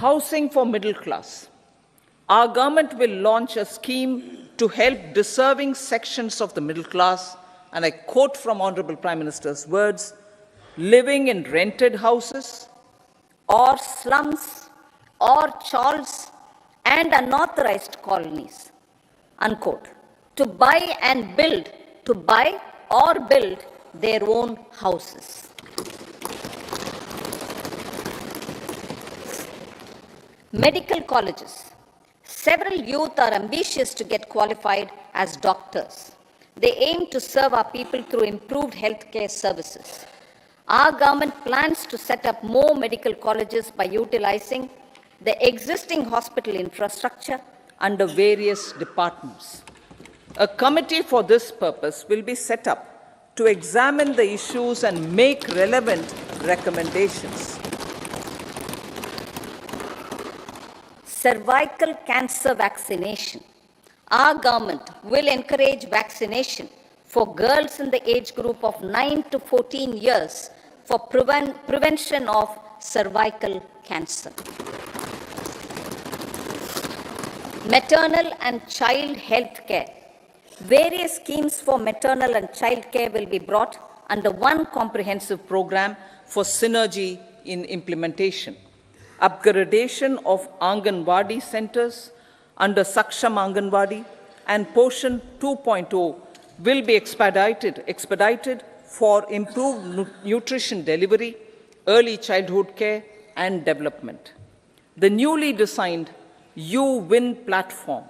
Housing for middle class. Our government will launch a scheme to help deserving sections of the middle class, and I quote from Honorable Prime Minister's words, living in rented houses or slums or chawls and unauthorized colonies, unquote, to buy or build their own houses. Medical colleges. Several youth are ambitious to get qualified as doctors. They aim to serve our people through improved healthcare services. Our government plans to set up more medical colleges by utilizing the existing hospital infrastructure under various departments. A committee for this purpose will be set up to examine the issues and make relevant recommendations. Cervical cancer vaccination. Our government will encourage vaccination for girls in the age group of 9 to 14 years for prevention of cervical cancer. Maternal and child health care. Various schemes for maternal and child care will be brought under one comprehensive program for synergy in implementation. Upgradation of Anganwadi centers under Saksham Anganwadi and Poshan 2.0 will be expedited for improved nutrition delivery, early childhood care, and development. The newly designed U-Win platform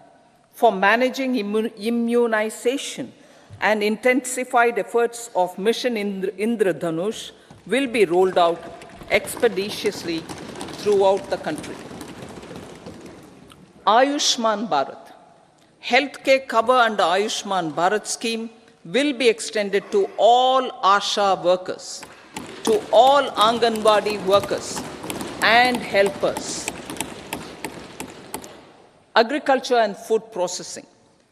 for managing immunization and intensified efforts of Mission Indradhanush will be rolled out expeditiously throughout the country. Ayushman Bharat. Healthcare cover under Ayushman Bharat scheme will be extended to all ASHA workers, to all Anganwadi workers and helpers. Agriculture and food processing.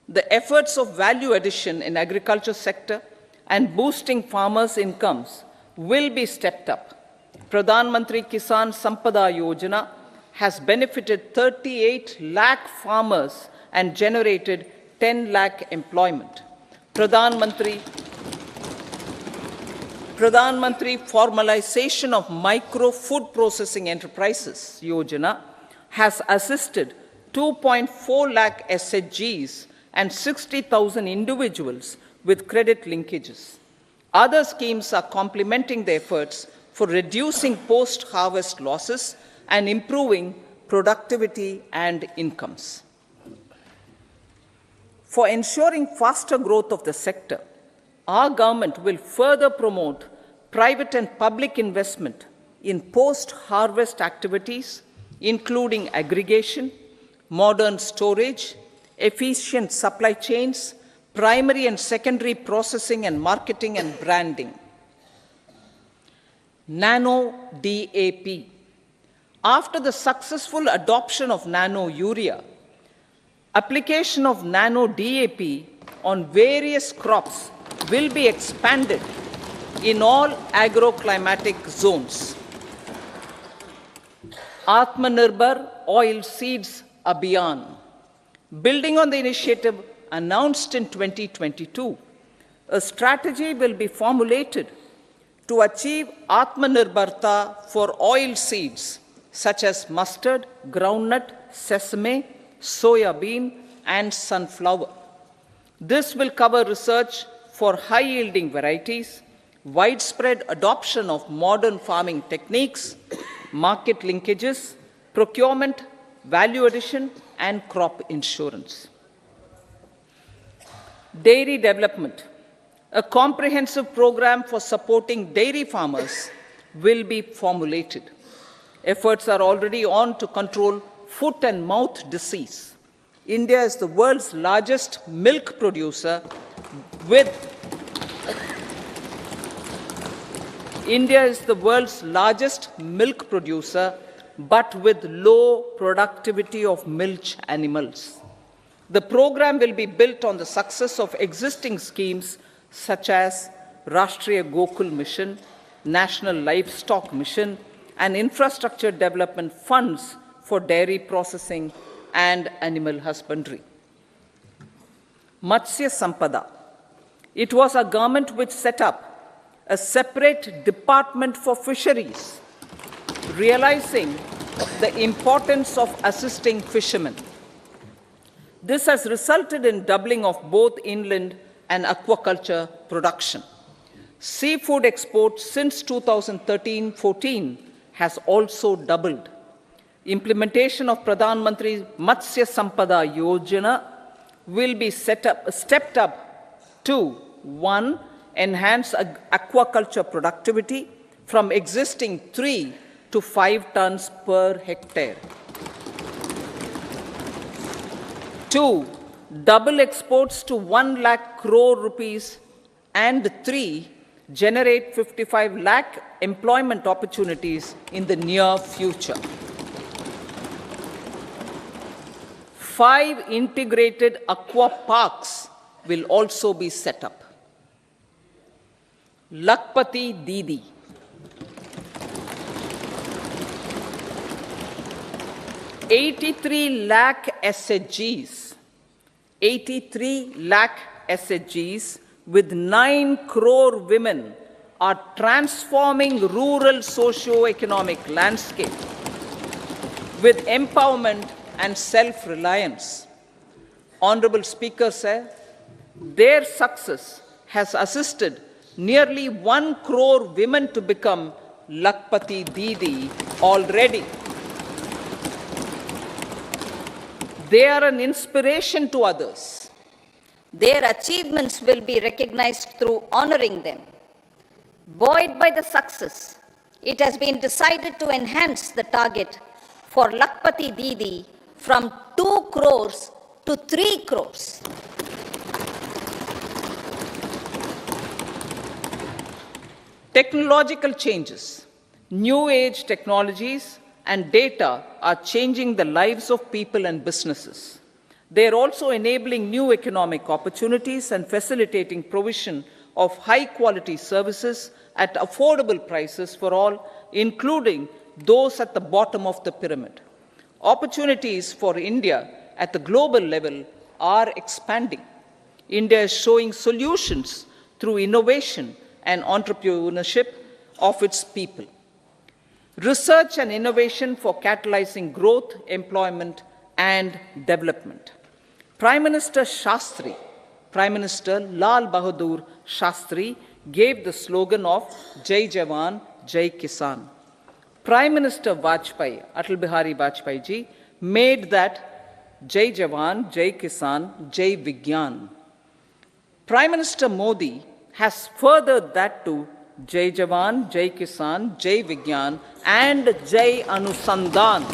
The efforts of value addition in agriculture sector and boosting farmers' incomes will be stepped up. Pradhan Mantri Kisan Sampada Yojana has benefited 38 lakh farmers and generated 10 lakh employment. Pradhan Mantri Formalization of Micro Food Processing Enterprises Yojana has assisted 2.4 lakh SHGs and 60,000 individuals with credit linkages. Other schemes are complementing the efforts for reducing post-harvest losses and improving productivity and incomes. For ensuring faster growth of the sector, our government will further promote private and public investment in post-harvest activities, including aggregation, modern storage, efficient supply chains, primary and secondary processing and marketing and branding. Nano DAP. After the successful adoption of nano urea, application of nano DAP on various crops will be expanded in all agroclimatic zones. Atmanirbhar Oil Seeds Abhiyan. Building on the initiative announced in 2022, a strategy will be formulated to achieve Atmanirbharta for oil seeds such as mustard, groundnut, sesame, soya bean, and sunflower. This will cover research for high-yielding varieties, widespread adoption of modern farming techniques, market linkages, procurement, value addition, and crop insurance. Dairy development. A comprehensive program for supporting dairy farmers will be formulated. Efforts are already on to control foot and mouth disease. India is the world's largest milk producer with but with low productivity of milch animals. The program will be built on the success of existing schemes such as Rashtriya Gokul Mission, National Livestock Mission, and infrastructure development funds for dairy processing and animal husbandry. Matsya Sampada. It was our government which set up a separate department for fisheries, realizing the importance of assisting fishermen. This has resulted in doubling of both inland and aquaculture production. Seafood exports since 2013-14 has also doubled. Implementation of Pradhan Mantri Matsya Sampada Yojana will be stepped up to 1. Enhance aquaculture productivity from existing 3 to 5 tons per hectare. 2. Double exports to 1 lakh crore rupees, and 3. Generate 55 lakh employment opportunities in the near future. 5 integrated aqua parks will also be set up. Lakpati Didi. $83 lakh SHGs. 83 lakh SHGs with 9 crore women are transforming rural socio-economic landscape with empowerment and self-reliance. Honorable Speaker, sir, their success has assisted nearly 1 crore women to become Lakpati Didi already. They are an inspiration to others. Their achievements will be recognized through honoring them. Buoyed by the success, it has been decided to enhance the target for Lakpati Didi from 2 crores to 3 crores. Technological changes, new age technologies and data are changing the lives of people and businesses. They are also enabling new economic opportunities and facilitating provision of high quality services at affordable prices for all, including those at the bottom of the pyramid. Opportunities for India at the global level are expanding. India is showing solutions through innovation and entrepreneurship of its people. Research and innovation for catalyzing growth, employment, and development. Prime Minister Shastri, Prime Minister Lal Bahadur Shastri gave the slogan of Jai Jawan, Jai Kisan. Prime Minister Vajpayee, Atal Bihari Vajpayee ji, made that Jai Jawan, Jai Kisan, Jai Vigyan. Prime Minister Modi has furthered that to Jai Jawan, Jai Kisan, Jai Vigyan, and Jai Anusandhan,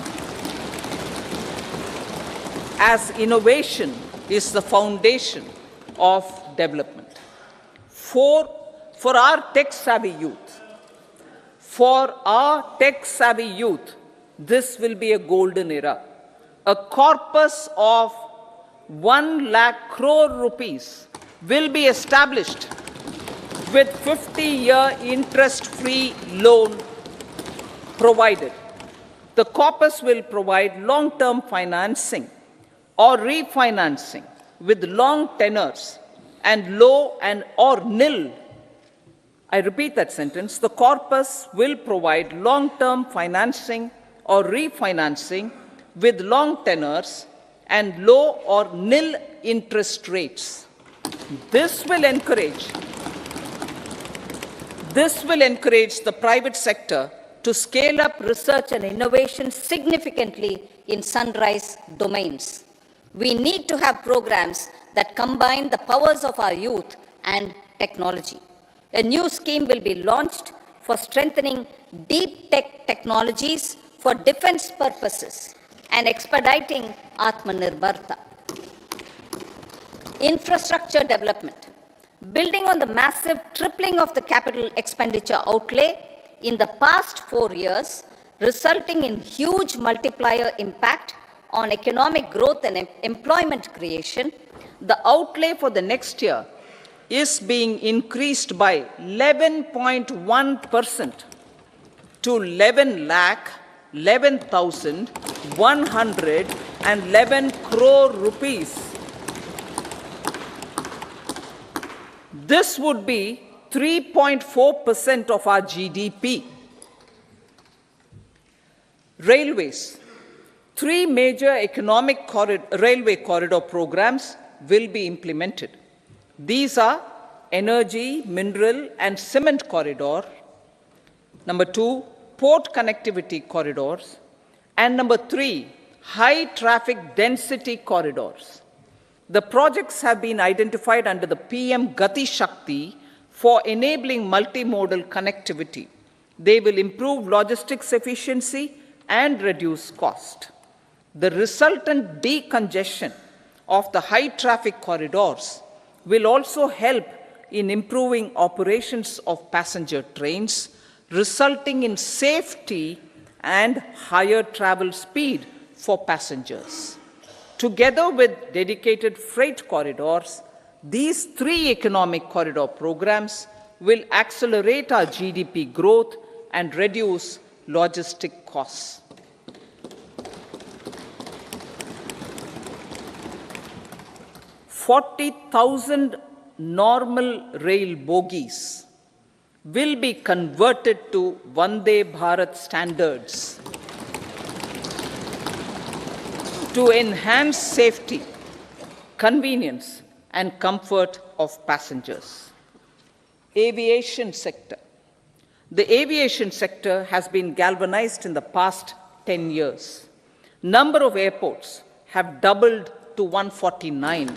as innovation is the foundation of development. For our tech-savvy youth, this will be a golden era. A corpus of 1 lakh crore rupees will be established with 50-year interest-free loan provided. The corpus will provide long-term financing or refinancing with long tenors and low and or nil. I repeat that sentence. The corpus will provide long-term financing or refinancing with long tenors and low or nil interest rates. This will encourage the private sector to scale up research and innovation significantly in sunrise domains. We need to have programs that combine the powers of our youth and technology. A new scheme will be launched for strengthening deep tech technologies for defense purposes and expediting Atmanirbharta. Infrastructure development. Building on the massive tripling of the capital expenditure outlay in the past 4 years, resulting in huge multiplier impact on economic growth and employment creation, the outlay for the next year is being increased by 11.1% to 11 lakh 11,111 crore rupees. This would be 3.4% of our GDP. Railways. 3 major railway corridor programs will be implemented. These are energy, mineral, and cement corridor. Number 2, port connectivity corridors. And number 3, high traffic density corridors. The projects have been identified under the PM Gati Shakti for enabling multimodal connectivity. They will improve logistics efficiency and reduce cost. The resultant decongestion of the high traffic corridors will also help in improving operations of passenger trains, resulting in safety and higher travel speed for passengers. Together with dedicated freight corridors, these 3 economic corridor programs will accelerate our GDP growth and reduce logistic costs. 40,000 normal rail bogies will be converted to Vande Bharat standards to enhance safety, convenience, and comfort of passengers. Aviation sector. The aviation sector has been galvanized in the past 10 years. Number of airports have doubled to 149.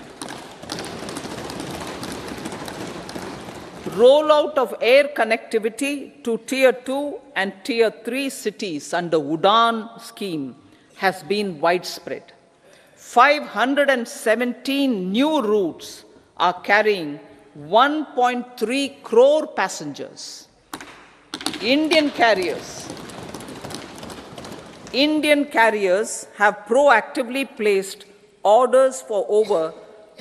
Rollout of air connectivity to Tier 2 and Tier 3 cities under UDAN scheme has been widespread. 517 new routes are carrying 1.3 crore passengers. Indian carriers have proactively placed orders for over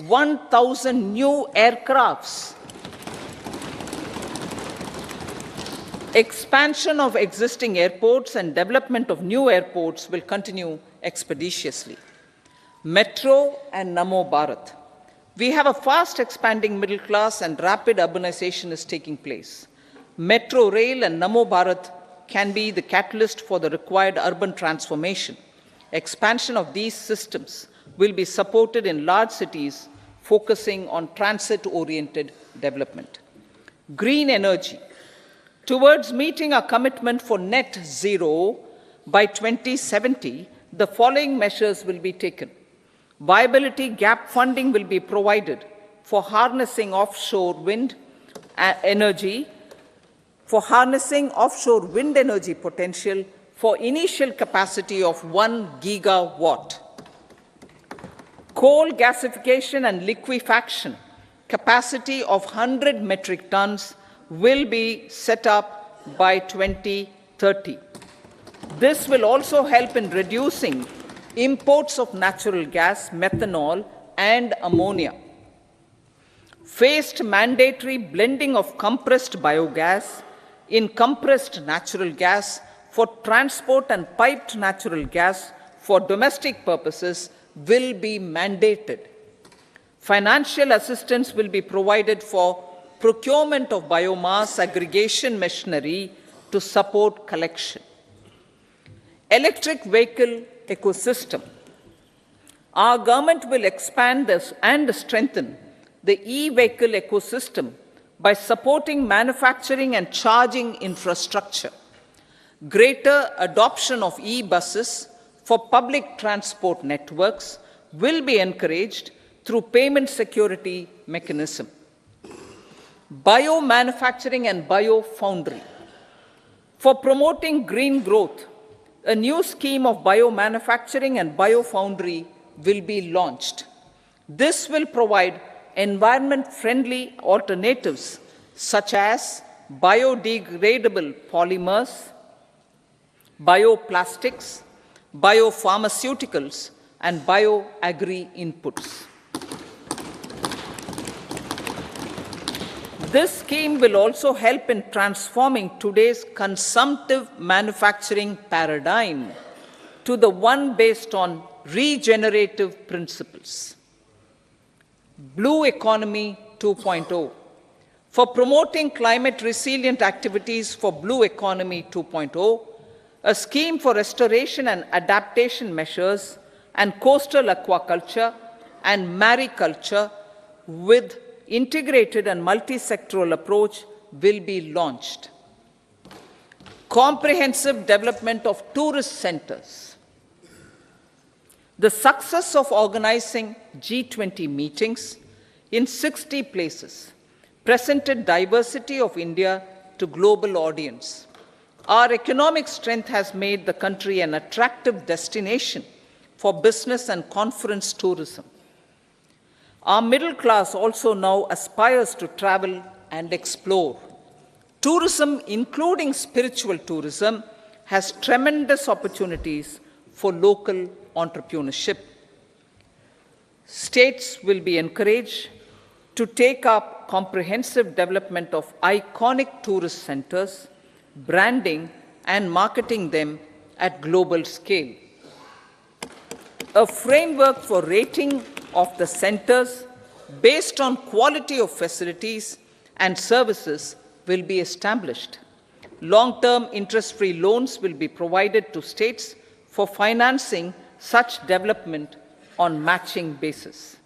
1,000 new aircrafts. Expansion of existing airports and development of new airports will continue expeditiously. Metro and Namo Bharat. We have a fast expanding middle class and rapid urbanization is taking place. Metro Rail and Namo Bharat can be the catalyst for the required urban transformation. Expansion of these systems will be supported in large cities, focusing on transit-oriented development. Green energy. Towards meeting our commitment for net zero by 2070, the following measures will be taken. Viability gap funding will be provided for harnessing offshore wind energy, potential for initial capacity of 1 gigawatt. Coal gasification and liquefaction capacity of 100 metric tons will be set up by 2030. This will also help in reducing imports of natural gas, methanol, and ammonia. Phased mandatory blending of compressed biogas in compressed natural gas for transport and piped natural gas for domestic purposes will be mandated. Financial assistance will be provided for procurement of biomass aggregation machinery to support collection. Electric vehicle ecosystem. Our government will expand this and strengthen the e-vehicle ecosystem by supporting manufacturing and charging infrastructure. Greater adoption of e-buses for public transport networks will be encouraged through payment security mechanism. Biomanufacturing and biofoundry. For promoting green growth, a new scheme of biomanufacturing and biofoundry will be launched. This will provide environment-friendly alternatives such as biodegradable polymers, bioplastics, biopharmaceuticals, and bioagri inputs. This scheme will also help in transforming today's consumptive manufacturing paradigm to the one based on regenerative principles. Blue Economy 2.0. For promoting climate-resilient activities for Blue Economy 2.0, a scheme for restoration and adaptation measures and coastal aquaculture and mariculture with integrated and multi-sectoral approach will be launched. Comprehensive development of tourist centers. The success of organizing G20 meetings in 60 places presented diversity of India to global audience. Our economic strength has made the country an attractive destination for business and conference tourism. Our middle class also now aspires to travel and explore. Tourism, including spiritual tourism, has tremendous opportunities for local entrepreneurship. States will be encouraged to take up comprehensive development of iconic tourist centers, branding and marketing them at global scale. A framework for rating of the centers based on quality of facilities and services will be established. Long-term interest-free loans will be provided to states for financing such development on matching basis.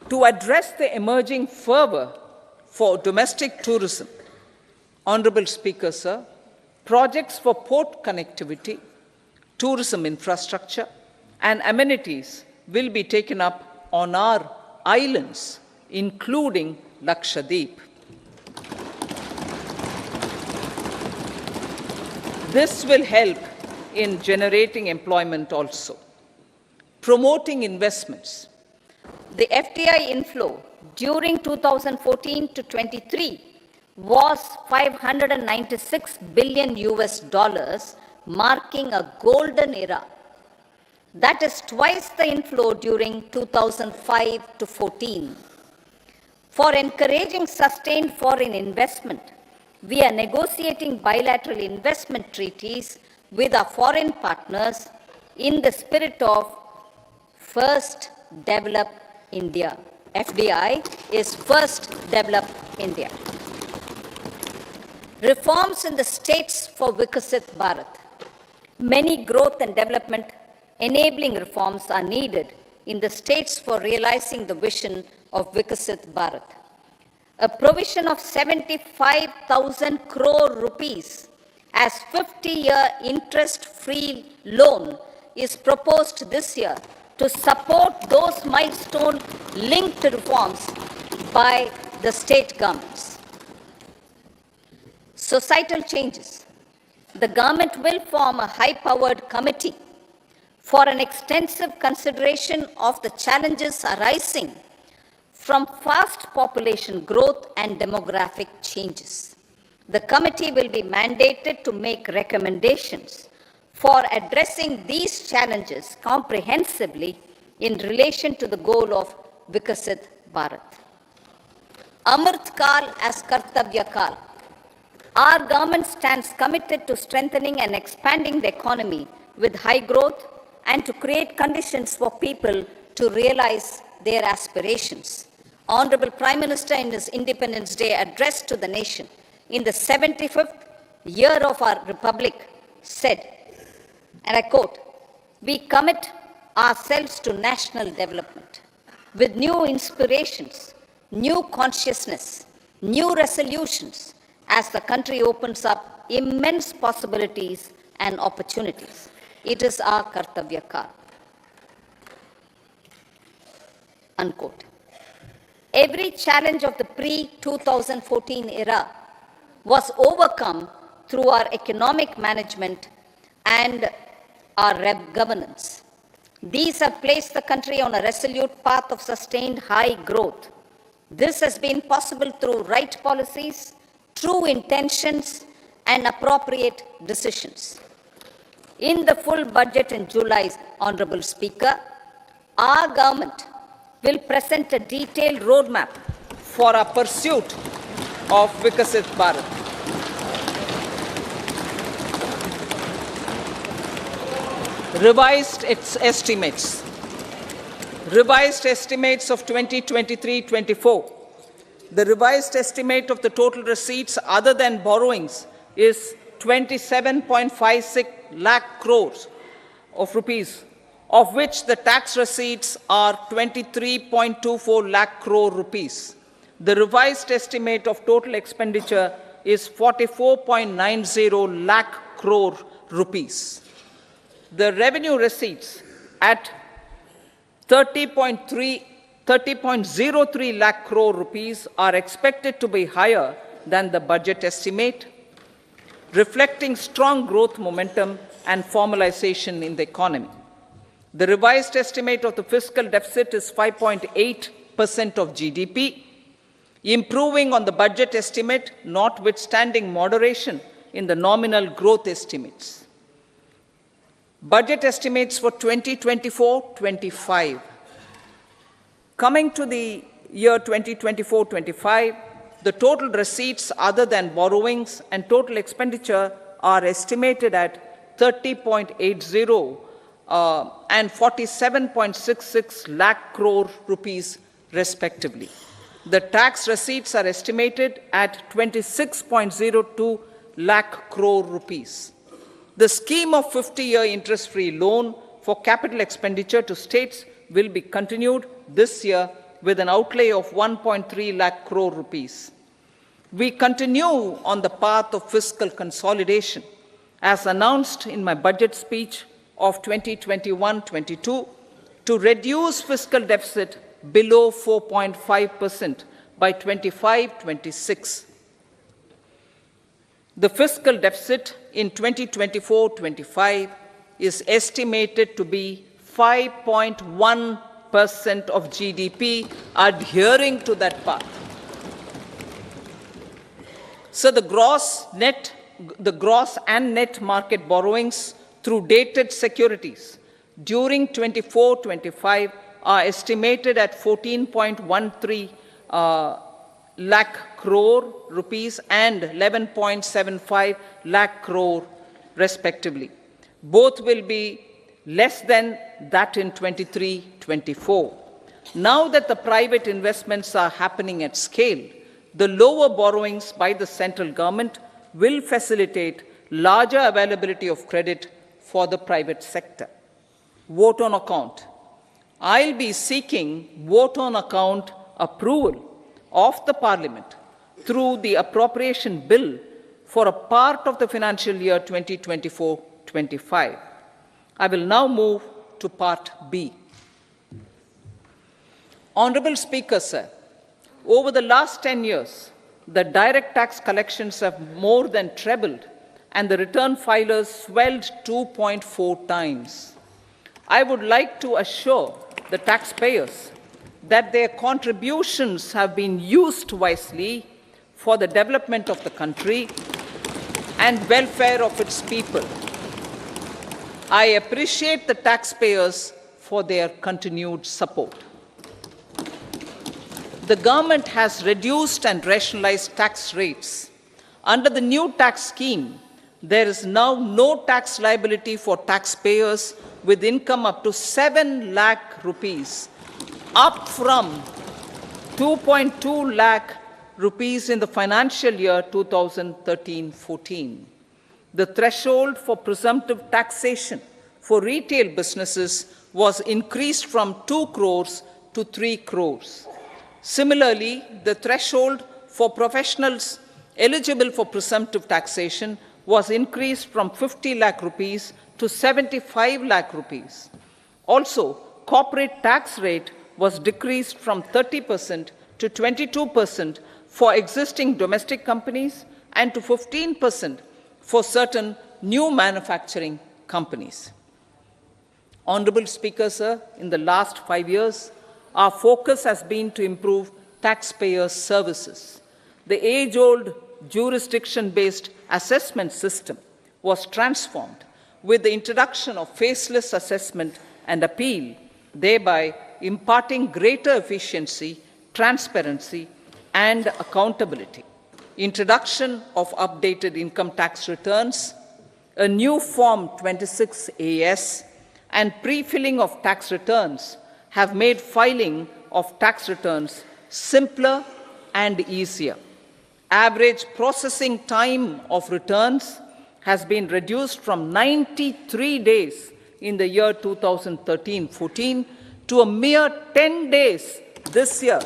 To address the emerging fervor for domestic tourism, Honorable Speaker, sir, projects for port connectivity, tourism infrastructure, and amenities will be taken up on our islands, including Lakshadweep. This will help in generating employment also. Promoting investments. The FDI inflow during 2014 to 23 was 596 billion US dollars, marking a golden era. That is twice the inflow during 2005 to 14. For encouraging sustained foreign investment, we are negotiating bilateral investment treaties with our foreign partners in the spirit of First Develop India. FDI is First Develop India. Reforms in the states for Vikasit Bharat. Many growth and development enabling reforms are needed in the states for realizing the vision of Vikasit Bharat. A provision of 75,000 crore rupees as 50-year interest-free loan is proposed this year to support those milestone-linked reforms by the state governments. Societal changes. The government will form a high-powered committee for an extensive consideration of the challenges arising from fast population growth and demographic changes. The committee will be mandated to make recommendations for addressing these challenges comprehensively in relation to the goal of Vikasit Bharat. Amrit Kal as Kartavya Kal. Our government stands committed to strengthening and expanding the economy with high growth and to create conditions for people to realize their aspirations. Honorable Prime Minister in his Independence Day address to the nation in the 75th year of our Republic said, and I quote, "We commit ourselves to national development with new inspirations, new consciousness, new resolutions as the country opens up immense possibilities and opportunities. It is our Kartavya Kal." Unquote. Every challenge of the pre-2014 era was overcome through our economic management and our governance. These have placed the country on a resolute path of sustained high growth. This has been possible through right policies, true intentions, and appropriate decisions. In the full budget in July, Honorable Speaker, our government will present a detailed roadmap for our pursuit of Vikasit Bharat. Revised estimates of 2023-24. The revised estimate of the total receipts other than borrowings is 27.56 lakh crores of rupees, of which the tax receipts are 23.24 lakh crore rupees. The revised estimate of total expenditure is 44.90 lakh crore rupees. The revenue receipts at 30.03 lakh crore rupees are expected to be higher than the budget estimate, reflecting strong growth momentum and formalization in the economy. The revised estimate of the fiscal deficit is 5.8% of GDP, improving on the budget estimate, notwithstanding moderation in the nominal growth estimates. Budget estimates for 2024-25. Coming to the year 2024-25, the total receipts other than borrowings and total expenditure are estimated at 30.80 and 47.66 lakh crore rupees respectively. The tax receipts are estimated at 26.02 lakh crore rupees. The scheme of 50-year interest-free loan for capital expenditure to states will be continued this year with an outlay of 1.3 lakh crore rupees. We continue on the path of fiscal consolidation, as announced in my budget speech of 2021-22, to reduce fiscal deficit below 4.5% by 25-26. The fiscal deficit in 2024-25 is estimated to be 5.1% of GDP, adhering to that path. So the gross and net market borrowings through dated securities during 24-25 are estimated at 14.13 lakh crore rupees and 11.75 lakh crore respectively. Both will be less than that in 23-24. Now that the private investments are happening at scale, the lower borrowings by the central government will facilitate larger availability of credit for the private sector. Vote on account. I'll be seeking vote on account approval of the Parliament through the appropriation bill for a part of the financial year 2024-25. I will now move to Part B. Honorable Speaker, sir, over the last 10 years, the direct tax collections have more than trebled and the return filers swelled 2.4 times. I would like to assure the taxpayers that their contributions have been used wisely for the development of the country and welfare of its people. I appreciate the taxpayers for their continued support. The government has reduced and rationalized tax rates. Under the new tax scheme, there is now no tax liability for taxpayers with income up to 7 lakh rupees, up from 2.2 lakh rupees in the financial year 2013-14. The threshold for presumptive taxation for retail businesses was increased from 2 crores to 3 crores. Similarly, the threshold for professionals eligible for presumptive taxation was increased from 50 lakh rupees to 75 lakh rupees. Also, corporate tax rate was decreased from 30% to 22% for existing domestic companies and to 15% for certain new manufacturing companies. Honorable Speaker, sir, in the last 5 years, our focus has been to improve taxpayer services. The age-old jurisdiction-based assessment system was transformed with the introduction of faceless assessment and appeal, thereby imparting greater efficiency, transparency, and accountability, introduction of updated income tax returns, a new Form 26AS, and pre-filling of tax returns have made filing of tax returns simpler and easier. Average processing time of returns has been reduced from 93 days in the year 2013-14 to a mere 10 days this year,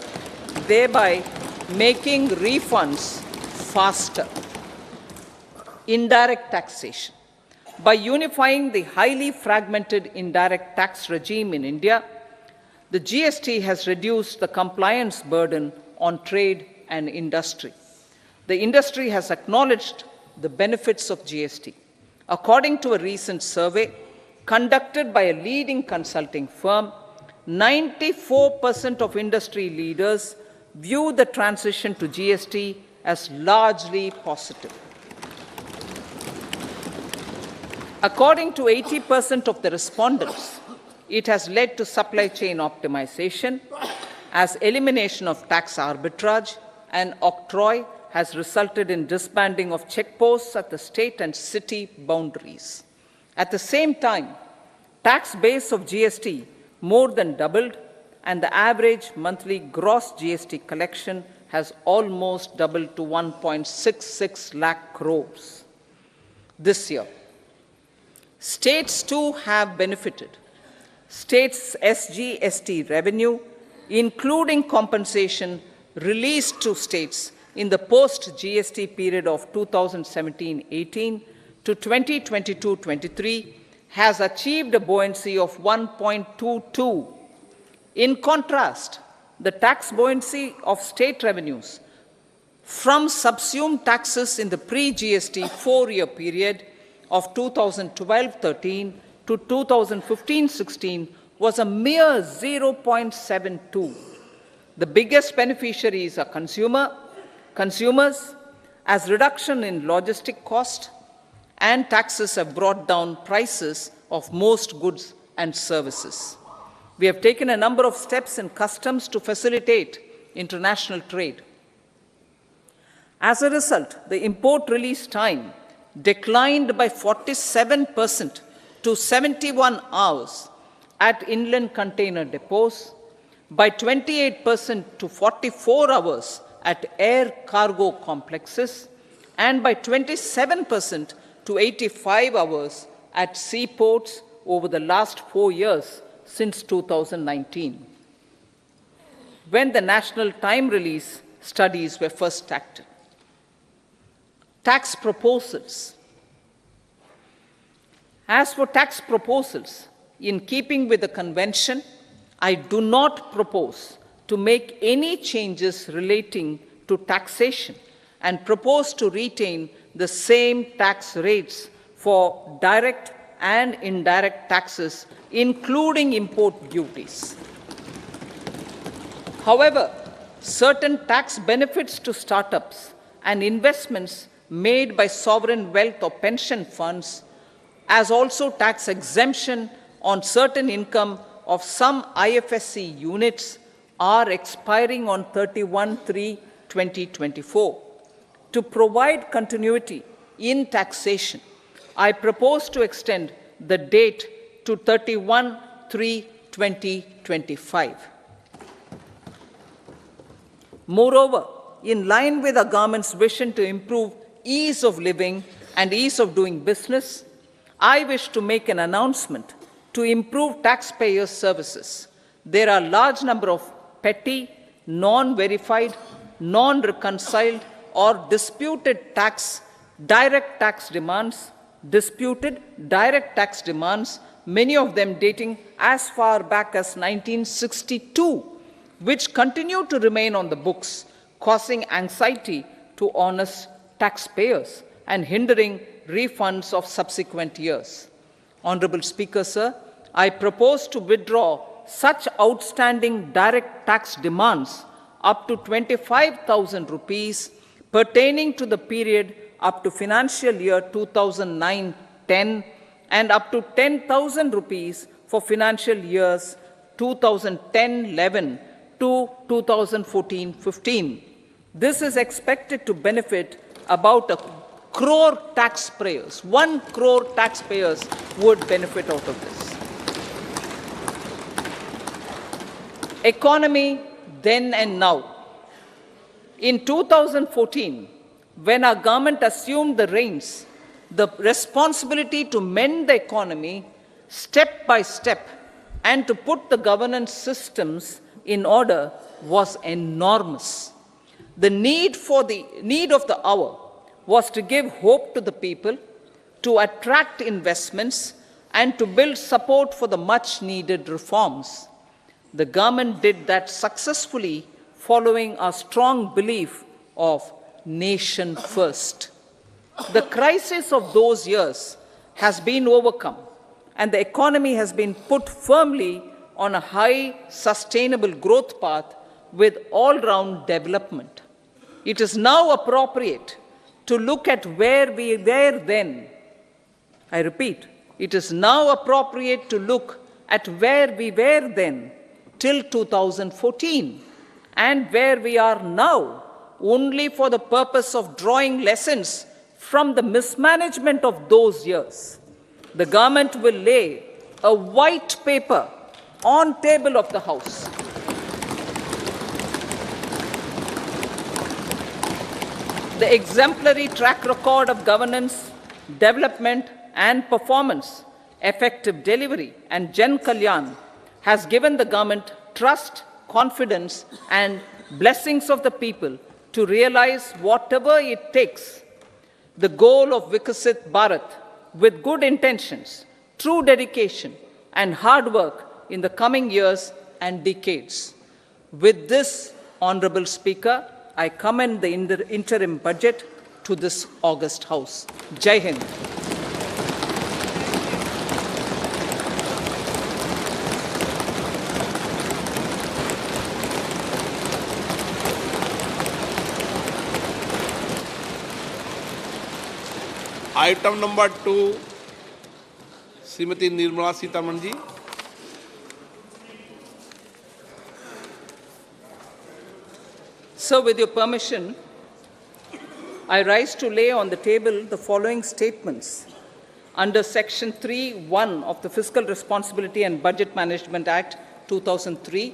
thereby making refunds faster. Indirect taxation. By unifying the highly fragmented indirect tax regime in India, the GST has reduced the compliance burden on trade and industry. The industry has acknowledged the benefits of GST. According to a recent survey conducted by a leading consulting firm, 94% of industry leaders view the transition to GST as largely positive. According to 80% of the respondents, it has led to supply chain optimization, as elimination of tax arbitrage and octroi has resulted in disbanding of checkposts at the state and city boundaries. At the same time, tax base of GST more than doubled, and the average monthly gross GST collection has almost doubled to 1.66 lakh crores this year. States too have benefited. States' SGST revenue, including compensation released to states in the post-GST period of 2017-18 to 2022-23, has achieved a buoyancy of 1.22. In contrast, the tax buoyancy of state revenues from subsumed taxes in the pre-GST four-year period of 2012-13 to 2015-16 was a mere 0.72. The biggest beneficiaries are consumers, as reduction in logistic cost and taxes have brought down prices of most goods and services. We have taken a number of steps in customs to facilitate international trade. As a result, the import release time declined by 47% to 71 hours at inland container depots, by 28% to 44 hours at air cargo complexes, and by 27% to 85 hours at seaports over the last 4 years since 2019, when the national time release studies were first acted. Tax proposals. As for tax proposals, in keeping with the convention, I do not propose to make any changes relating to taxation and propose to retain the same tax rates for direct and indirect taxes, including import duties. However, certain tax benefits to startups and investments made by sovereign wealth or pension funds, as also tax exemption on certain income of some IFSC units, are expiring on 31/3/2024. To provide continuity in taxation, I propose to extend the date to 31/3/2025. Moreover, in line with our government's vision to improve ease of living and ease of doing business, I wish to make an announcement to improve taxpayers' services. There are a large number of petty, non-verified, non-reconciled, or disputed direct tax demands, many of them dating as far back as 1962, which continue to remain on the books, causing anxiety to honest taxpayers and hindering refunds of subsequent years. Honorable Speaker, sir, I propose to withdraw such outstanding direct tax demands up to 25,000 rupees pertaining to the period up to financial year 2009-10 and up to 10,000 rupees for financial years 2010-11 to 2014-15. This is expected to benefit about 1 crore taxpayers. 1 crore taxpayers would benefit out of this. Economy then and now. In 2014, when our government assumed the reins, the responsibility to mend the economy step by step and to put the governance systems in order was enormous. The need of the hour was to give hope to the people, to attract investments, and to build support for the much-needed reforms. The government did that successfully, following our strong belief of nation first. The crisis of those years has been overcome, and the economy has been put firmly on a high, sustainable growth path with all-round development. It is now appropriate to look at where we were then. I repeat, it is now appropriate to look at where we were then till 2014 and where we are now, only for the purpose of drawing lessons from the mismanagement of those years. The government will lay a white paper on table of the House. The exemplary track record of governance, development and performance, effective delivery and Jan Kalyan has given the government trust, confidence and blessings of the people to realize whatever it takes, the goal of Vikasit Bharat with good intentions, true dedication and hard work in the coming years and decades. With this, Honorable Speaker, I commend the interim budget to this august House. Jai Hind. Item number 2 Shrimati Nirmala Sitharaman ji. So, with your permission, I rise to lay on the table the following statements under Section 3(1) of the Fiscal Responsibility and Budget Management Act 2003,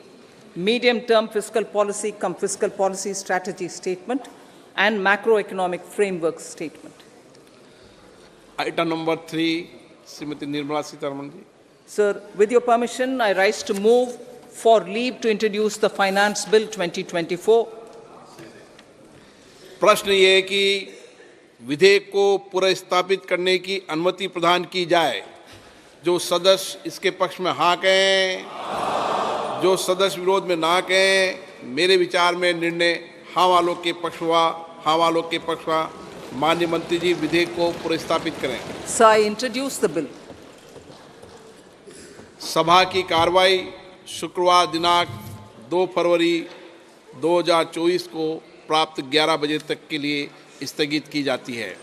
Medium-Term Fiscal Policy cum Fiscal Policy Strategy Statement and Macroeconomic Framework Statement. Item number 3, Srimati Nirmala Sitharaman ji. Sir, with your permission, I rise to move for leave to introduce the Finance Bill 2024. प्रश्न ये है कि विधेयक को पुनर्स्थापित करने की अनुमति प्रदान की जाए। जो सदस्य इसके पक्ष में हाँ कहें, जो सदस्य विरोध में ना कहें। मेरे विचार में निर्णय हाँ वालों के पक्ष हुआ, हाँ वालों के पक्ष हुआ। माननीय मंत्री जी विधेयक को पुनर्स्थापित करें। So I introduce the bill. सभा की कार्रवाई शुक्रवार दिनांक 2 फरवरी 2024 को प्राप्त 11 बजे तक के लिए स्थगित की जाती है।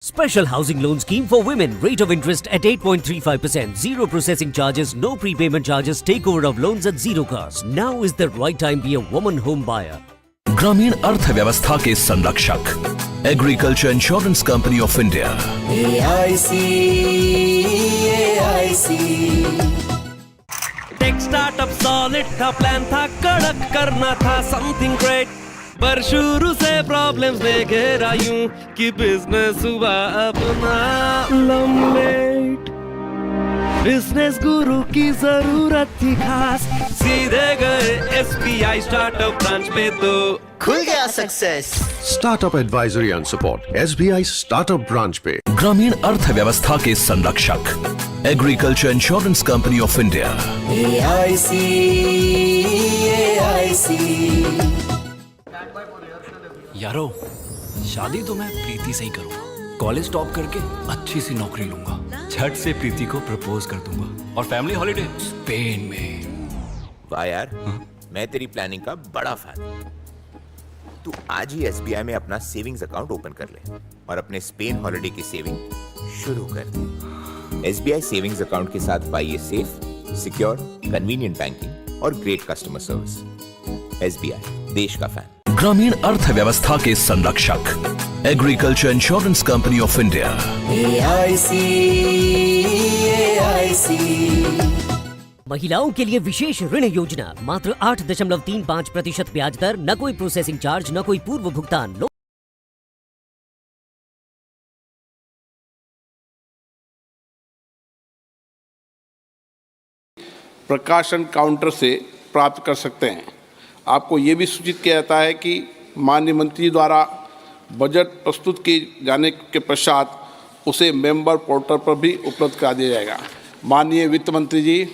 Special housing loan scheme for women. Rate of interest at 8.35%. Zero processing charges, no prepayment charges. Takeover of loans at zero cost. Now is the right time to be a woman home buyer. ग्रामीण अर्थव्यवस्था के संरक्षक agriculture insurance company of India. AIC tech startup solid था, plan था कड़क, करना था something great, पर शुरू से प्रॉब्लम्स ने घेरा यूं कि बिजनेस हुआ अपना लम्बेट। बिजनेस गुरु की जरूरत थी खास, सीधे गए SBI स्टार्टअप ब्रांच पे तो खुल गया success. Startup advisory and support SBI startup branch पे। ग्रामीण अर्थव्यवस्था के संरक्षक agriculture insurance company of India. AIC यारो, शादी तो मैं प्रीति से ही करूंगा। कॉलेज टॉप करके अच्छी सी नौकरी लूंगा, झट से प्रीति को प्रपोज कर दूंगा और फैमिली हॉलिडे स्पेन में। वाह यार, मैं तेरी प्लानिंग का बड़ा फैन हूं। तू आज ही SBI में अपना सेविंग्स अकाउंट ओपन कर ले और अपने स्पेन हॉलिडे की सेविंग शुरू कर दे। SBI सेविंग्स अकाउंट के साथ पाइए सेफ सिक्योर, कन्वीनियंट बैंकिंग और ग्रेट कस्टमर सर्विस। SBI, देश का फैन। ग्रामीण अर्थव्यवस्था के संरक्षक, agriculture insurance company of India. AIC, AIC। महिलाओं के लिए विशेष ऋण योजना, मात्र 8.35% ब्याज दर, न कोई प्रोसेसिंग चार्ज, न कोई पूर्व भुगतान। प्रकाशन काउंटर से प्राप्त कर सकते हैं। आपको ये भी सूचित किया जाता है कि माननीय मंत्री द्वारा बजट प्रस्तुत किए जाने के पश्चात उसे मेंबर पोर्टल पर भी उपलब्ध करा दिया जाएगा। माननीय वित्त मंत्री जी,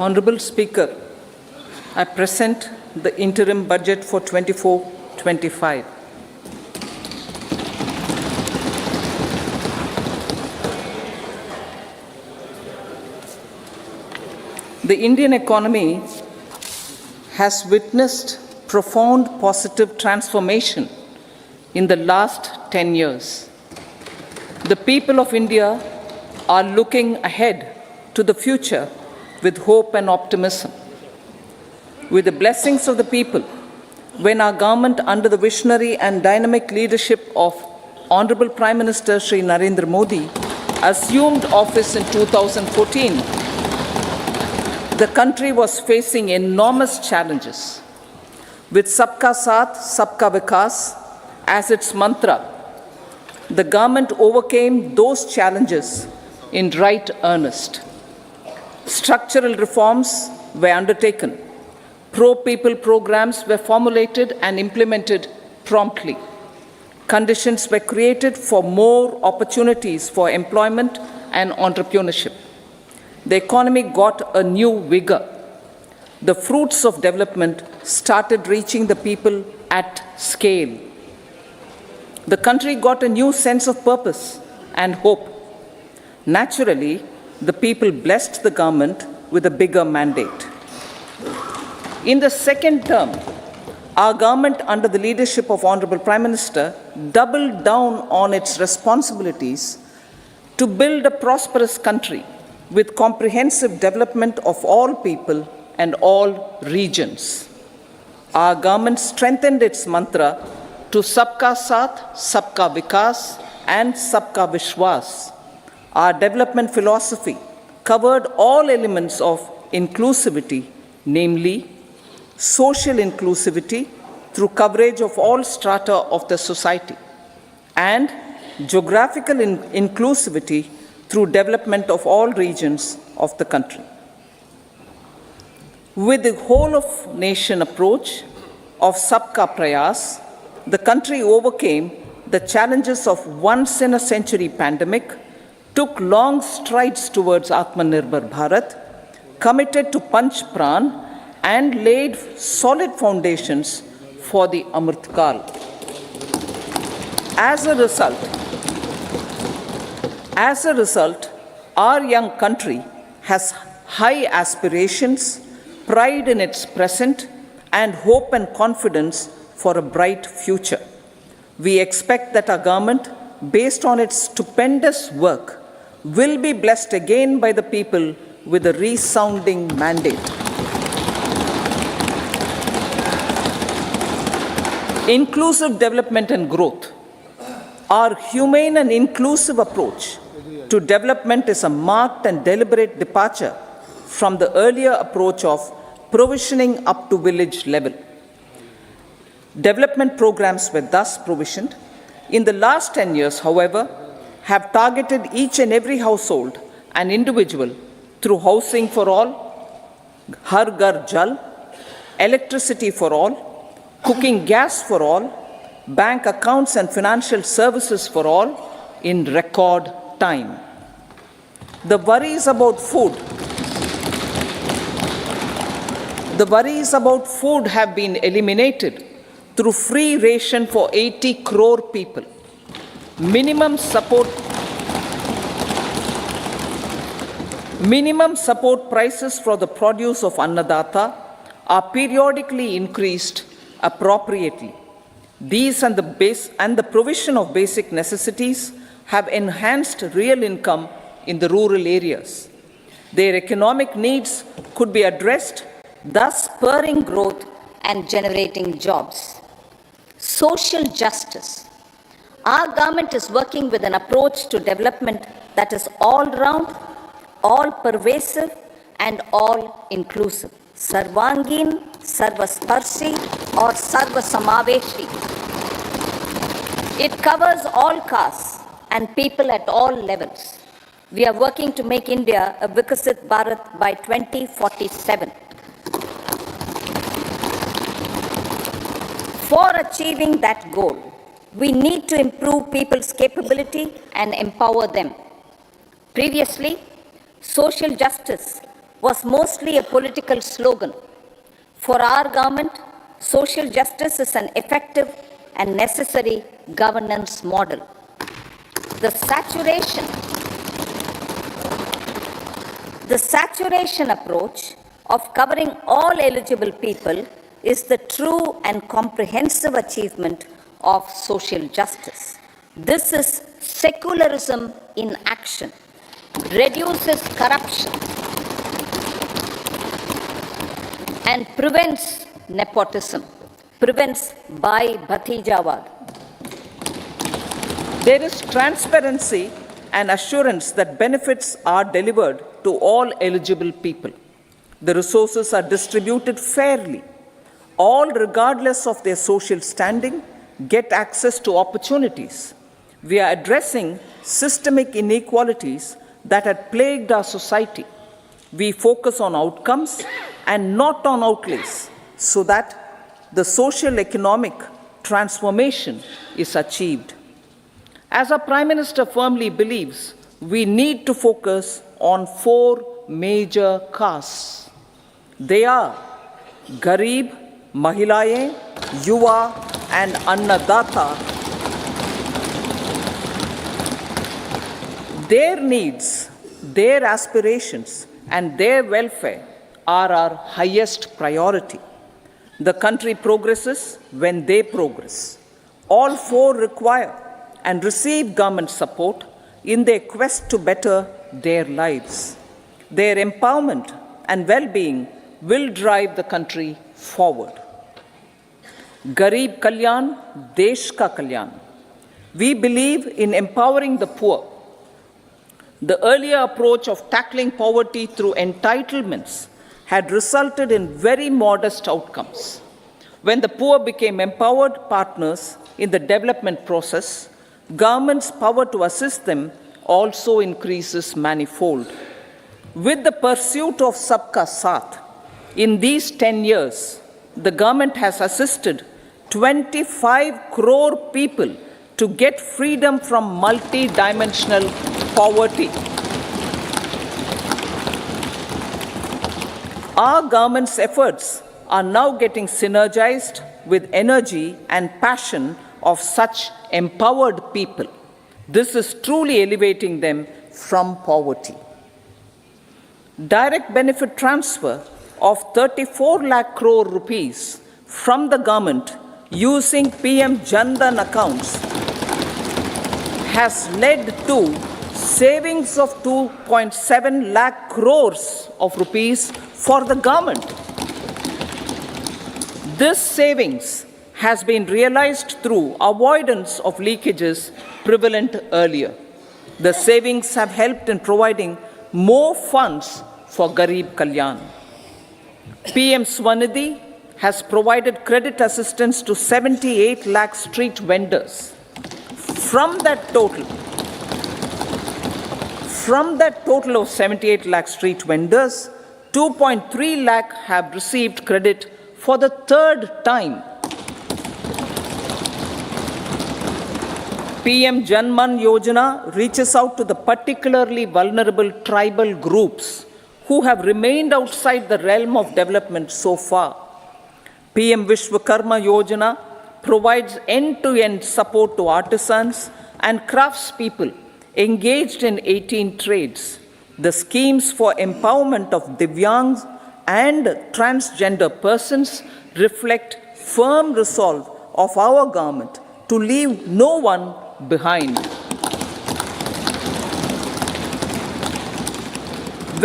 Honorable Speaker, I present the interim budget for 24-25. The Indian economy has witnessed profound positive transformation in the last 10 years. The people of India are looking ahead to the future with hope and optimism. With the blessings of the people, when our government, under the visionary and dynamic leadership of Honorable Prime Minister Shri Narendra Modi, assumed office in 2014, the country was facing enormous challenges. With Sabka Saath, Sabka Vikas as its mantra, the government overcame those challenges in right earnest. Structural reforms were undertaken. Pro-people programs were formulated and implemented promptly. Conditions were created for more opportunities for employment and entrepreneurship. The economy got a new vigor. The fruits of development started reaching the people at scale. The country got a new sense of purpose and hope. Naturally, the people blessed the government with a bigger mandate. In the second term, our government, under the leadership of Honorable Prime Minister, doubled down on its responsibilities to build a prosperous country with comprehensive development of all people and all regions. Our government strengthened its mantra to Sabka Saath, Sabka Vikas and Sabka Vishwas. Our development philosophy covered all elements of inclusivity, namely social inclusivity through coverage of all strata of the society, and geographical inclusivity through development of all regions of the country. With the whole of nation approach of Sabka Prayas, the country overcame the challenges of once in a century pandemic, took long strides towards Atmanirbhar Bharat, committed to Panch Pran, and laid solid foundations for the Amrit Kal. As a result, our young country has high aspirations, pride in its present, and hope and confidence for a bright future. We expect that our government, based on its stupendous work, will be blessed again by the people with a resounding mandate. Inclusive development and growth. Our humane and inclusive approach to development is a marked and deliberate departure from the earlier approach of provisioning up to village level. Development programs were thus provisioned. In the last 10 years, however, have targeted each and every household and individual through housing for all, Har Ghar Jal, electricity for all, cooking gas for all, bank accounts and financial services for all in record time. The worries about food have been eliminated through free ration for 80 crore people. Minimum support prices for the produce of Annadata are periodically increased appropriately. These and the provision of basic necessities have enhanced real income in the rural areas. Their economic needs could be addressed, thus spurring growth and generating jobs. Social justice. Our government is working with an approach to development that is all-round, all-pervasive, and all-inclusive. Sarvangin, Sarvasparshi, or Sarvasamaveshi. It covers all castes and people at all levels. We are working to make India a Vikasit Bharat by 2047. For achieving that goal, we need to improve people's capability and empower them. Previously, social justice was mostly a political slogan. For our government, social justice is an effective and necessary governance model. The saturation approach of covering all eligible people is the true and comprehensive achievement of social justice. This is secularism in action, reduces corruption, and prevents nepotism, prevents by Bhatijawad. There is transparency and assurance that benefits are delivered to all eligible people. The resources are distributed fairly. All, regardless of their social standing, get access to opportunities. We are addressing systemic inequalities that had plagued our society. We focus on outcomes and not on outlays, so that the social economic transformation is achieved. As our Prime Minister firmly believes, we need to focus on 4 major castes. They are Garib, Mahilayein, Yuva, and Annadata. Their needs, their aspirations, and their welfare are our highest priority. The country progresses when they progress. All 4 require and receive government support in their quest to better their lives. Their empowerment and well-being will drive the country forward. Garib Kalyan, Desh Ka Kalyan. We believe in empowering the poor. The earlier approach of tackling poverty through entitlements had resulted in very modest outcomes. When the poor became empowered partners in the development process, government's power to assist them also increases manifold. With the pursuit of Sabka Saath, in these 10 years, the government has assisted 25 crore people to get freedom from multi-dimensional poverty. Our government's efforts are now getting synergized with energy and passion of such empowered people. This is truly elevating them from poverty. Direct benefit transfer of 34 lakh crore rupees from the government using PM Jan Dhan accounts has led to savings of 2.7 lakh crores of rupees for the government. This savings has been realized through avoidance of leakages prevalent earlier. The savings have helped in providing more funds for Garib Kalyan. PM Swanidhi has provided credit assistance to 78 lakh street vendors. From that total of 78 lakh street vendors, 2.3 lakh have received credit for the 3rd time. PM Janman Yojana reaches out to the particularly vulnerable tribal groups who have remained outside the realm of development so far. PM Vishwakarma Yojana provides end-to-end support to artisans and craftspeople engaged in 18 trades. The schemes for empowerment of Divyangs and transgender persons reflect firm resolve of our government to leave no one behind.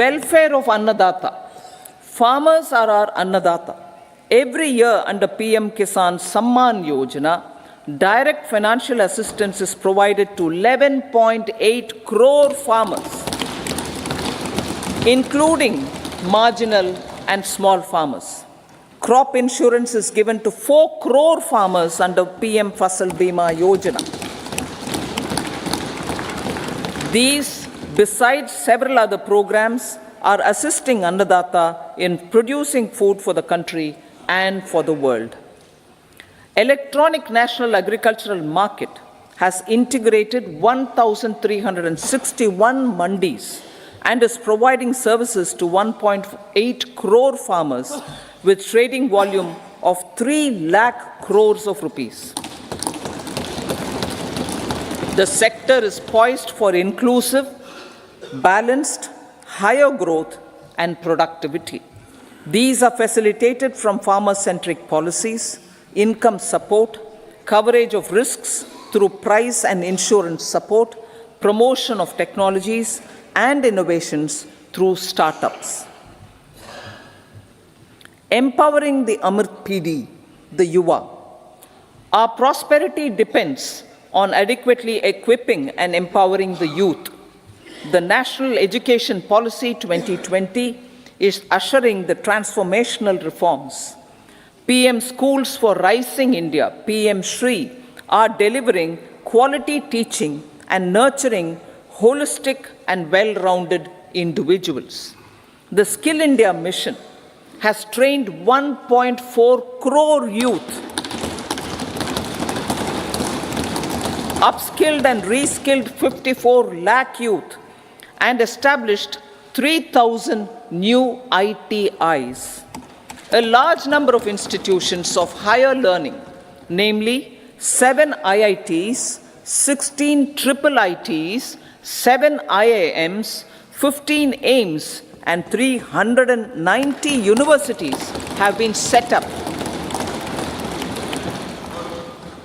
Welfare of Annadata. Farmers are our Annadata. Every year under PM Kisan Samman Yojana, direct financial assistance is provided to 11.8 crore farmers, including marginal and small farmers. Crop insurance is given to 4 crore farmers under PM Fasal Bima Yojana. These, besides several other programs, are assisting Annadata in producing food for the country and for the world. Electronic National Agricultural Market has integrated 1,361 mandis and is providing services to 1.8 crore farmers with trading volume of 3 lakh crores of rupees. The sector is poised for inclusive, balanced, higher growth and productivity. These are facilitated from farmer-centric policies, income support, coverage of risks through price and insurance support, promotion of technologies and innovations through startups. Empowering the Amrit PD, the Yuva. Our prosperity depends on adequately equipping and empowering the youth. The National Education Policy 2020 is ushering the transformational reforms. PM Schools for Rising India, PM Shri, are delivering quality teaching and nurturing holistic and well-rounded individuals. The Skill India mission has trained 1.4 crore youth, upskilled and reskilled 54 lakh youth, and established 3,000 new ITIs. A large number of institutions of higher learning, namely 7 IITs, 16 triple ITs, 7 IIMs, 15 AIMS, and 390 universities have been set up.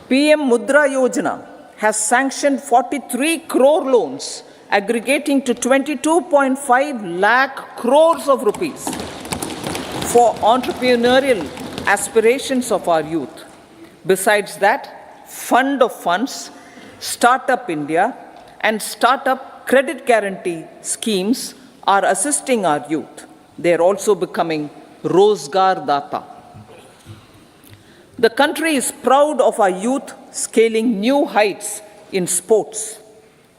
PM Mudra Yojana has sanctioned 43 crore loans aggregating to 22.5 lakh crores of rupees for entrepreneurial aspirations of our youth. Besides that, Fund of Funds, Startup India, and Startup Credit Guarantee schemes are assisting our youth. They are also becoming Rozgar Data. The country is proud of our youth scaling new heights in sports.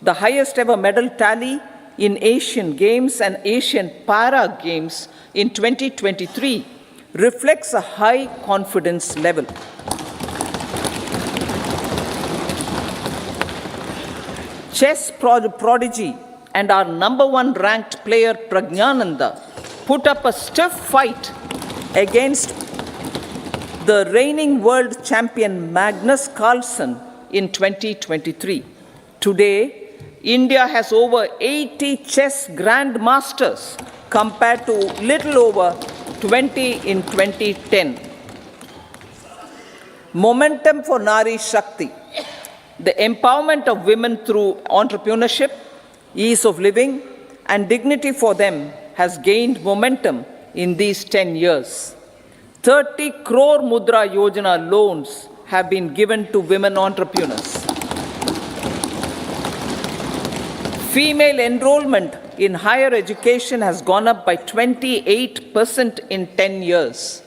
The highest ever medal tally in Asian Games and Asian Para Games in 2023 reflects a high confidence level. Chess prodigy and our #1 ranked player Pragnananda put up a stiff fight against the reigning world champion Magnus Carlsen in 2023. Today, India has over 80 chess grandmasters compared to little over 20 in 2010. Momentum for Nari Shakti. The empowerment of women through entrepreneurship, ease of living, and dignity for them has gained momentum in these 10 years. 30 crore Mudra Yojana loans have been given to women entrepreneurs. Female enrollment in higher education has gone up by 28% in 10 years.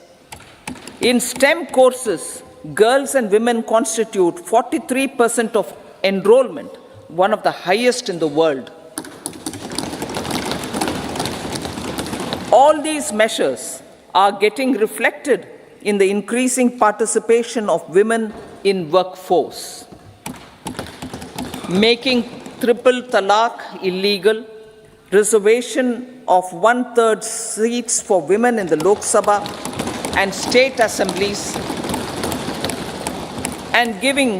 In STEM courses, girls and women constitute 43% of enrollment, one of the highest in the world. All these measures are getting reflected in the increasing participation of women in workforce. Making triple talaq illegal, reservation of 1/3 seats for women in the Lok Sabha and state assemblies, and giving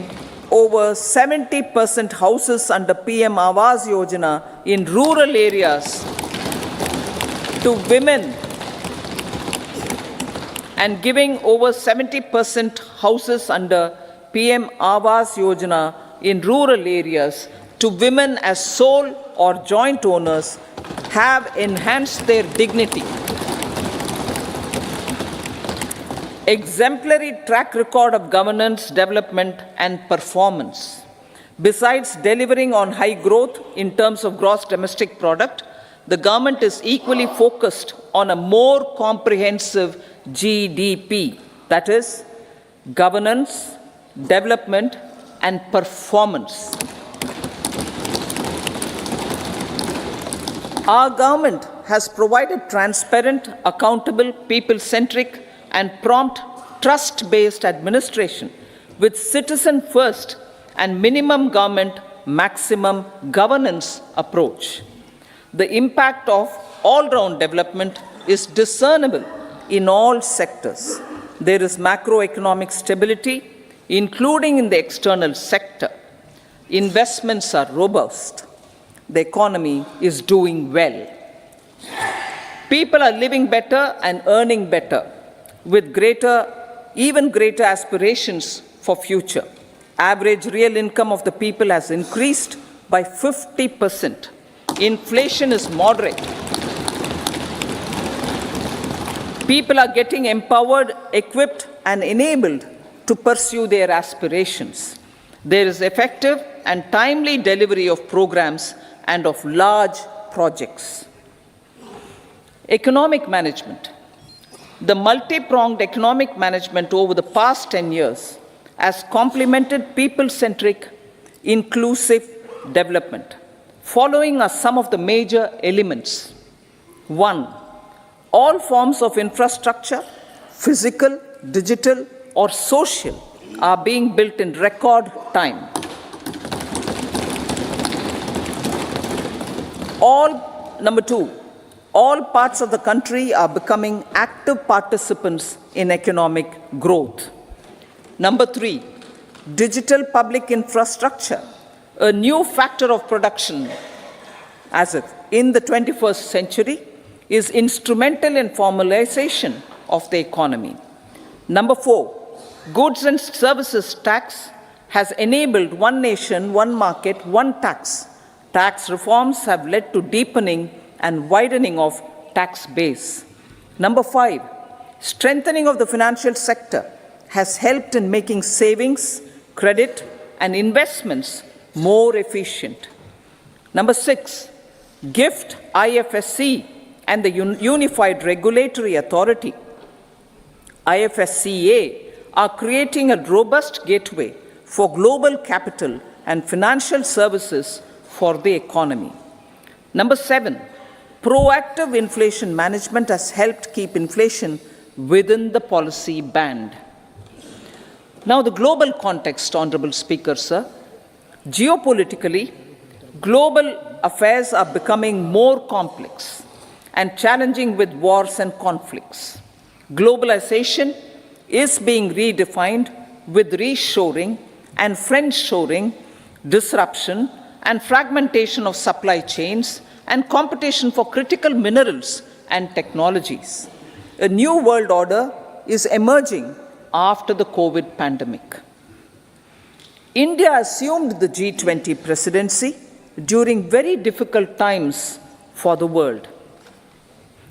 over 70% houses under PM Awas Yojana in rural areas to women and giving over 70% houses under PM Awas Yojana in rural areas to women as sole or joint owners have enhanced their dignity. Exemplary track record of governance, development, and performance. Besides delivering on high growth in terms of gross domestic product, the government is equally focused on a more comprehensive GDP, that is, governance, development, and performance. Our government has provided transparent, accountable, people-centric, and prompt, trust-based administration with citizen-first and minimum government, maximum governance approach. The impact of all-round development is discernible in all sectors. There is macroeconomic stability, including in the external sector. Investments are robust. The economy is doing well. People are living better and earning better, with even greater aspirations for future. Average real income of the people has increased by 50%. Inflation is moderate. People are getting empowered, equipped, and enabled to pursue their aspirations. There is effective and timely delivery of programs and of large projects. Economic management. The multi-pronged economic management over the past 10 years has complemented people-centric, inclusive development. Following are some of the major elements. 1. All forms of infrastructure, physical, digital, or social, are being built in record time. Number 2, all parts of the country are becoming active participants in economic growth. Number 3, digital public infrastructure, a new factor of production in the 21st century, is instrumental in formalization of the economy. Number 4, goods and services tax has enabled one nation, one market, one tax. Tax reforms have led to deepening and widening of tax base. Number 5, strengthening of the financial sector has helped in making savings, credit, and investments more efficient. Number 6, GIFT, IFSC, and the Unified Regulatory Authority, IFSCA, are creating a robust gateway for global capital and financial services for the economy. Number 7, proactive inflation management has helped keep inflation within the policy band. Now, the global context, Honorable Speaker, sir. Geopolitically, global affairs are becoming more complex and challenging with wars and conflicts. Globalization is being redefined with reshoring and friendshoring, disruption and fragmentation of supply chains, and competition for critical minerals and technologies. A new world order is emerging after the COVID pandemic. India assumed the G20 presidency during very difficult times for the world.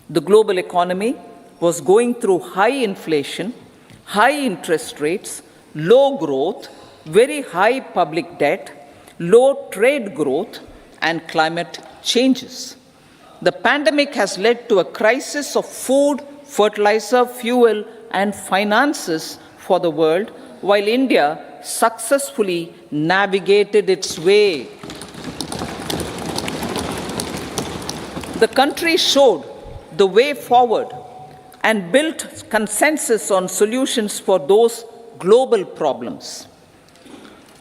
The global economy was going through high inflation, high interest rates, low growth, very high public debt, low trade growth, and climate changes. The pandemic has led to a crisis of food, fertilizer, fuel, and finances for the world, while India successfully navigated its way. The country showed the way forward and built consensus on solutions for those global problems.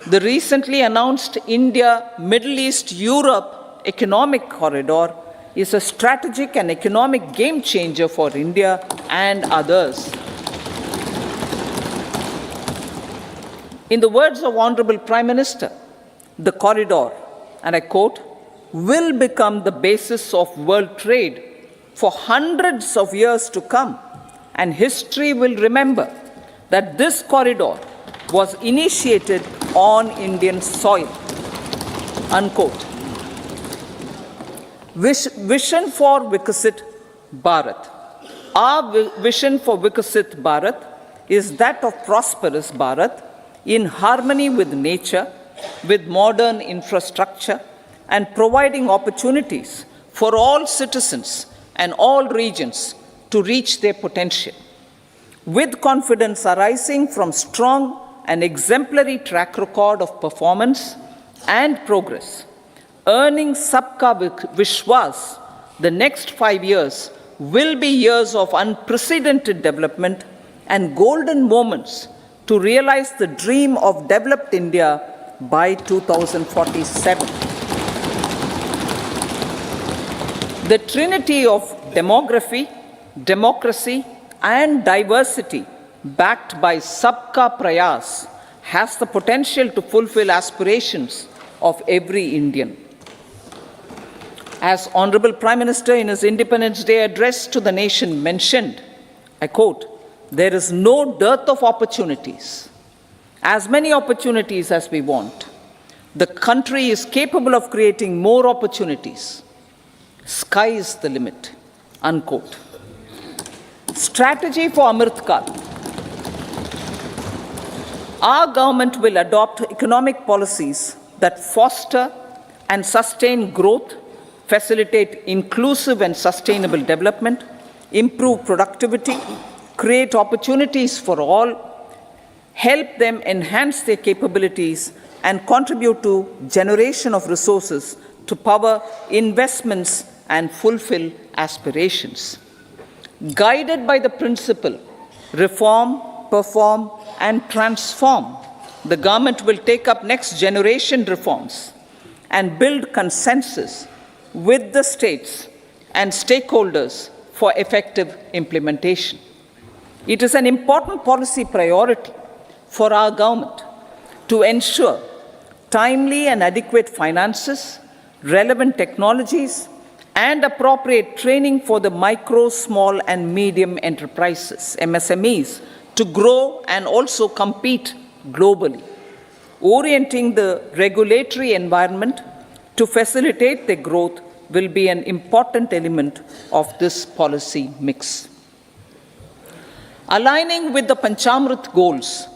The recently announced India-Middle East-Europe economic corridor is a strategic and economic game changer for India and others. In the words of Honorable Prime Minister, the corridor, and I quote, will become the basis of world trade for hundreds of years to come, and history will remember that this corridor was initiated on Indian soil. Unquote. Vision for Vikasit Bharat. Our vision for Vikasit Bharat is that of prosperous Bharat in harmony with nature, with modern infrastructure, and providing opportunities for all citizens and all regions to reach their potential. With confidence arising from strong and exemplary track record of performance and progress, earning Sabka Vishwas, the next 5 years will be years of unprecedented development and golden moments to realize the dream of developed India by 2047. The trinity of demography, democracy, and diversity backed by Sabka Prayas has the potential to fulfill aspirations of every Indian. As Honorable Prime Minister in his Independence Day address to the nation mentioned, I quote, "There is no dearth of opportunities, as many opportunities as we want. The country is capable of creating more opportunities. Sky is the limit." Unquote. Strategy for Amrit Kal. Our government will adopt economic policies that foster and sustain growth, facilitate inclusive and sustainable development, improve productivity, create opportunities for all, help them enhance their capabilities, and contribute to generation of resources to power investments and fulfill aspirations. Guided by the principle, reform, perform, and transform, the government will take up next generation reforms and build consensus with the states and stakeholders for effective implementation. It is an important policy priority for our government to ensure timely and adequate finances, relevant technologies, and appropriate training for the micro, small, and medium enterprises, MSMEs, to grow and also compete globally. Orienting the regulatory environment to facilitate their growth will be an important element of this policy mix. Aligning with the Panchamrit goals,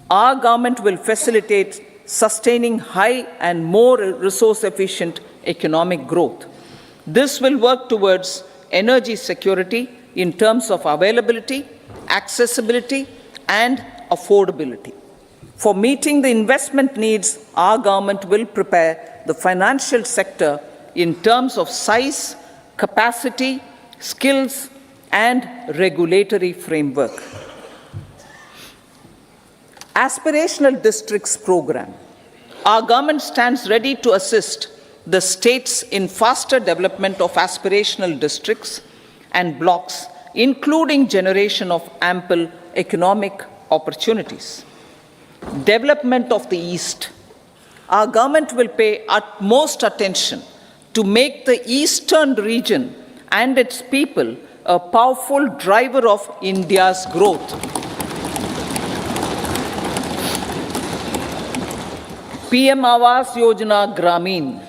our government will facilitate sustaining high and more resource-efficient economic growth. This will work towards energy security in terms of availability, accessibility, and affordability. For meeting the investment needs, our government will prepare the financial sector in terms of size, capacity, skills, and regulatory framework. Aspirational Districts Program. Our government stands ready to assist the states in faster development of aspirational districts and blocks, including generation of ample economic opportunities. Development of the East. Our government will pay utmost attention to make the eastern region and its people a powerful driver of India's growth. PM Awas Yojana Grameen.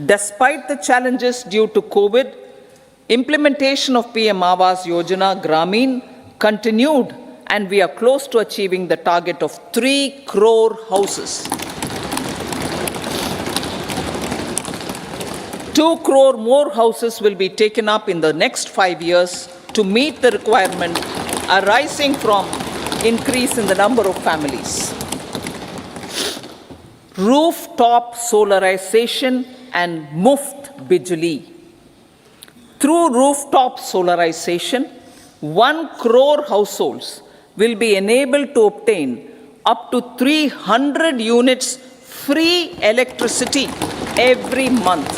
Despite the challenges due to COVID, implementation of PM Awas Yojana Grameen continued, and we are close to achieving the target of 3 crore houses. 2 crore more houses will be taken up in the next 5 years to meet the requirement arising from increase in the number of families. Rooftop solarization and Muft Bijli. Through rooftop solarization, 1 crore households will be enabled to obtain up to 300 units free electricity every month.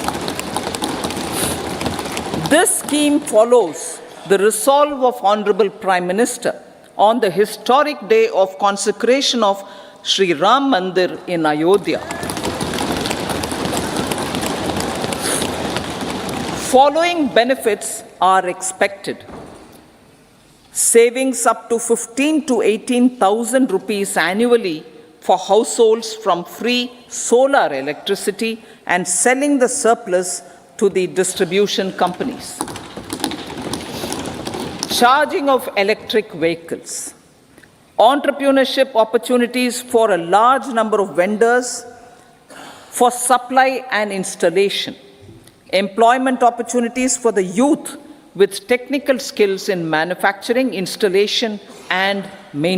This scheme follows the resolve of Honorable Prime Minister on the historic day of consecration of Sri Ram Mandir in Ayodhya. Following benefits are expected. savings up to 15 to 18,000 rupees annually for households from free solar electricity and selling the surplus to the distribution companies. Charging of electric vehicles. Entrepreneurship opportunities for a large number of vendors for supply and installation. Employment opportunities for the youth with technical skills in manufacturing, installation, and maintenance.